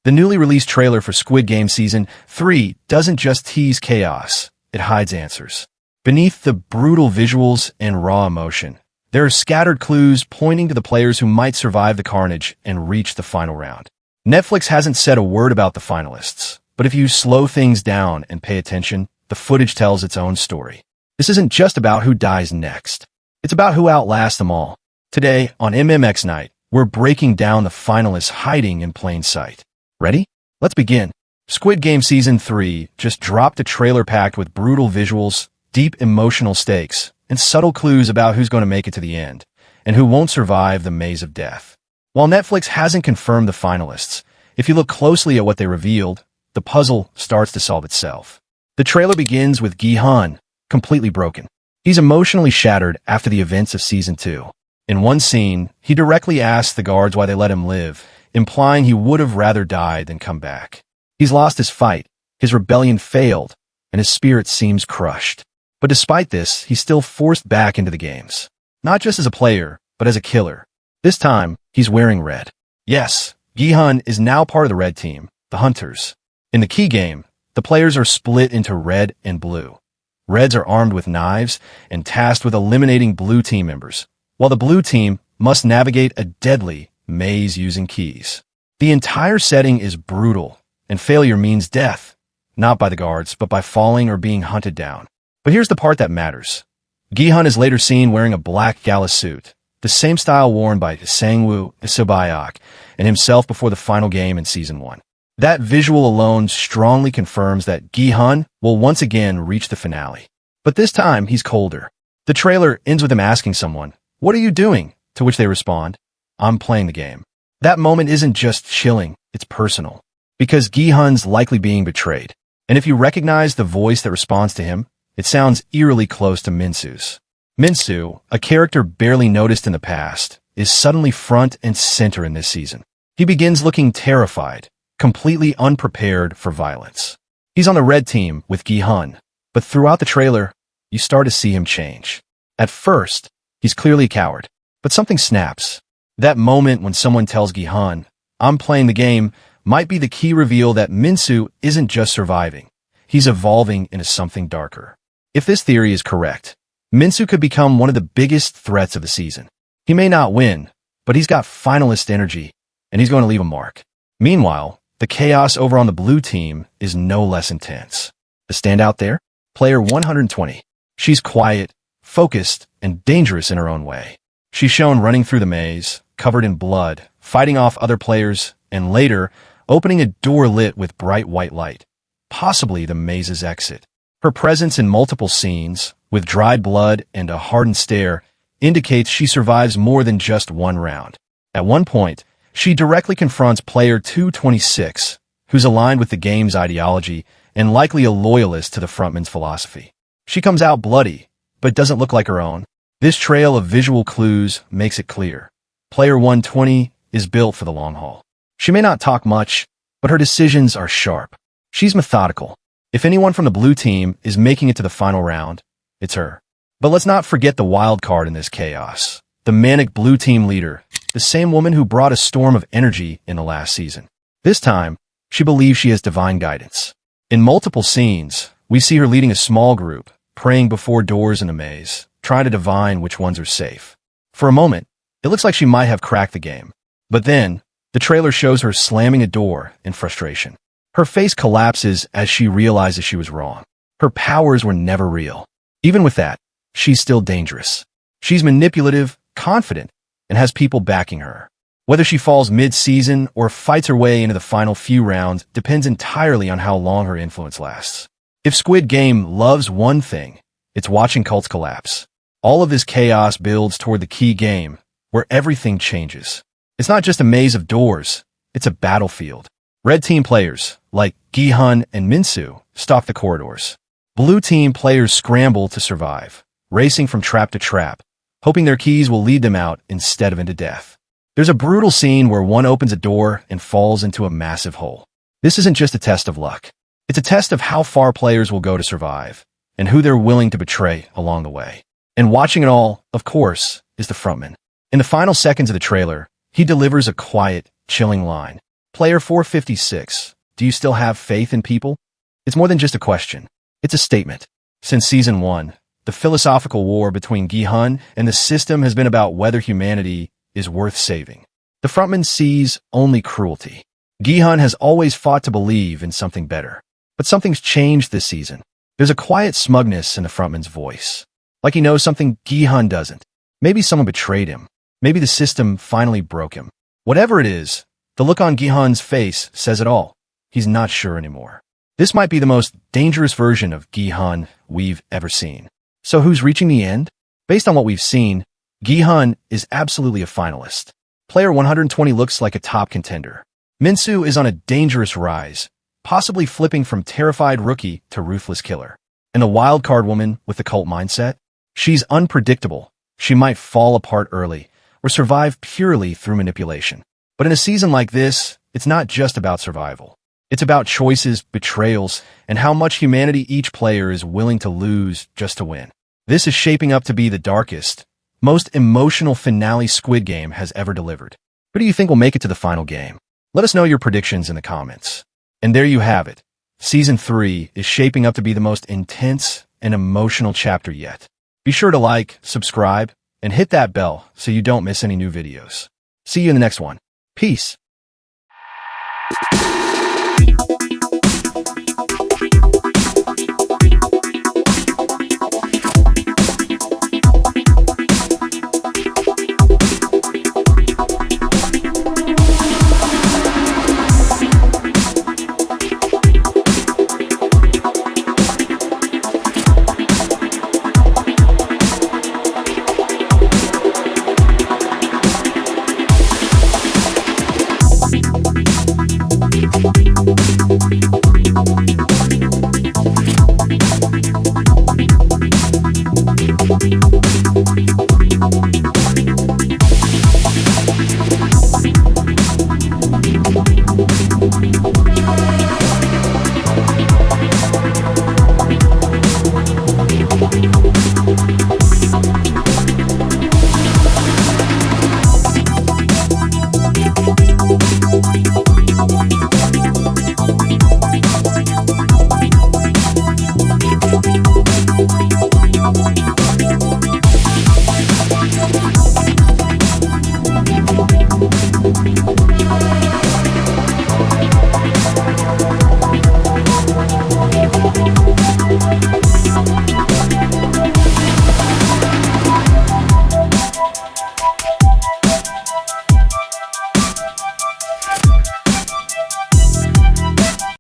The newly released trailer for Squid Game Season 3 doesn't just tease chaos, it hides answers. Beneath the brutal visuals and raw emotion, there are scattered clues pointing to the players who might survive the carnage and reach the final round. Netflix hasn't said a word about the finalists, but if you slow things down and pay attention, the footage tells its own story. This isn't just about who dies next. It's about who outlasts them all. Today, on MMX Night, we're breaking down the finalists hiding in plain sight. Ready? Let's begin. Squid Game Season 3 just dropped a trailer packed with brutal visuals, deep emotional stakes, and subtle clues about who's going to make it to the end, and who won't survive the maze of death. While Netflix hasn't confirmed the finalists, if you look closely at what they revealed, the puzzle starts to solve itself. The trailer begins with Guihan, completely broken. He's emotionally shattered after the events of Season 2. In one scene, he directly asks the guards why they let him live, implying he would have rather died than come back. He's lost his fight, his rebellion failed, and his spirit seems crushed. But despite this, he's still forced back into the games. Not just as a player, but as a killer. This time, he's wearing red. Yes, Guihan is now part of the red team, the Hunters. In the key game, the players are split into red and blue. Reds are armed with knives and tasked with eliminating blue team members, while the blue team must navigate a deadly maze using keys. The entire setting is brutal, and failure means death, not by the guards, but by falling or being hunted down. But here's the part that matters. Guihan is later seen wearing a black gala suit, the same style worn by Sangwoo Isabayak and himself before the final game in Season 1. That visual alone strongly confirms that Guihan will once again reach the finale. But this time, he's colder. The trailer ends with him asking someone, "What are you doing?" To which they respond, "I'm playing the game." That moment isn't just chilling, it's personal. Because Guihan's likely being betrayed. And if you recognize the voice that responds to him, it sounds eerily close to Minsu's. Minsu, a character barely noticed in the past, is suddenly front and center in this season. He begins looking terrified, completely unprepared for violence. He's on the red team with Guihan, but throughout the trailer, you start to see him change. At first, he's clearly a coward, but something snaps. That moment when someone tells Guihan, "I'm playing the game," might be the key reveal that Minsu isn't just surviving. He's evolving into something darker. If this theory is correct, Minsu could become one of the biggest threats of the season. He may not win, but he's got finalist energy, and he's going to leave a mark. Meanwhile, the chaos over on the blue team is no less intense. The standout there? Player 120. She's quiet, focused, and dangerous in her own way. She's shown running through the maze, covered in blood, fighting off other players, and later, opening a door lit with bright white light, possibly the maze's exit. Her presence in multiple scenes, with dried blood and a hardened stare, indicates she survives more than just one round. At one point, she directly confronts player 226, who's aligned with the game's ideology and likely a loyalist to the Frontman's philosophy. She comes out bloody, but doesn't look like her own. This trail of visual clues makes it clear. Player 120 is built for the long haul. She may not talk much, but her decisions are sharp. She's methodical. If anyone from the blue team is making it to the final round, it's her. But let's not forget the wild card in this chaos. The manic blue team leader, the same woman who brought a storm of energy in the last season. This time, she believes she has divine guidance. In multiple scenes, we see her leading a small group, praying before doors in a maze, trying to divine which ones are safe. For a moment, it looks like she might have cracked the game. But then, the trailer shows her slamming a door in frustration. Her face collapses as she realizes she was wrong. Her powers were never real. Even with that, she's still dangerous. She's manipulative, confident, and has people backing her. Whether she falls mid-season or fights her way into the final few rounds depends entirely on how long her influence lasts. If Squid Game loves one thing, it's watching cults collapse. All of this chaos builds toward the key game, where everything changes. It's not just a maze of doors, it's a battlefield. Red team players, like Guihan and Minsu, stalk the corridors. Blue team players scramble to survive, racing from trap to trap, hoping their keys will lead them out instead of into death. There's a brutal scene where one opens a door and falls into a massive hole. This isn't just a test of luck. It's a test of how far players will go to survive, and who they're willing to betray along the way. And watching it all, of course, is the Frontman. In the final seconds of the trailer, he delivers a quiet, chilling line. Player 456, do you still have faith in people? It's more than just a question. It's a statement. Since Season 1, the philosophical war between Guihan and the system has been about whether humanity is worth saving. The Frontman sees only cruelty. Guihan has always fought to believe in something better. But something's changed this season. There's a quiet smugness in the Frontman's voice. Like he knows something Guihan doesn't. Maybe someone betrayed him. Maybe the system finally broke him. Whatever it is, the look on Guihan's face says it all. He's not sure anymore. This might be the most dangerous version of Guihan we've ever seen. So who's reaching the end? Based on what we've seen, Guihan is absolutely a finalist. Player 120 looks like a top contender. Minsu is on a dangerous rise, possibly flipping from terrified rookie to ruthless killer. And the wildcard woman with the cult mindset? She's unpredictable. She might fall apart early or survive purely through manipulation. But in a season like this, it's not just about survival. It's about choices, betrayals, and how much humanity each player is willing to lose just to win. This is shaping up to be the darkest, most emotional finale Squid Game has ever delivered. Who do you think will make it to the final game? Let us know your predictions in the comments. And there you have it. Season 3 is shaping up to be the most intense and emotional chapter yet. Be sure to like, subscribe, and hit that bell so you don't miss any new videos. See you in the next one. Peace.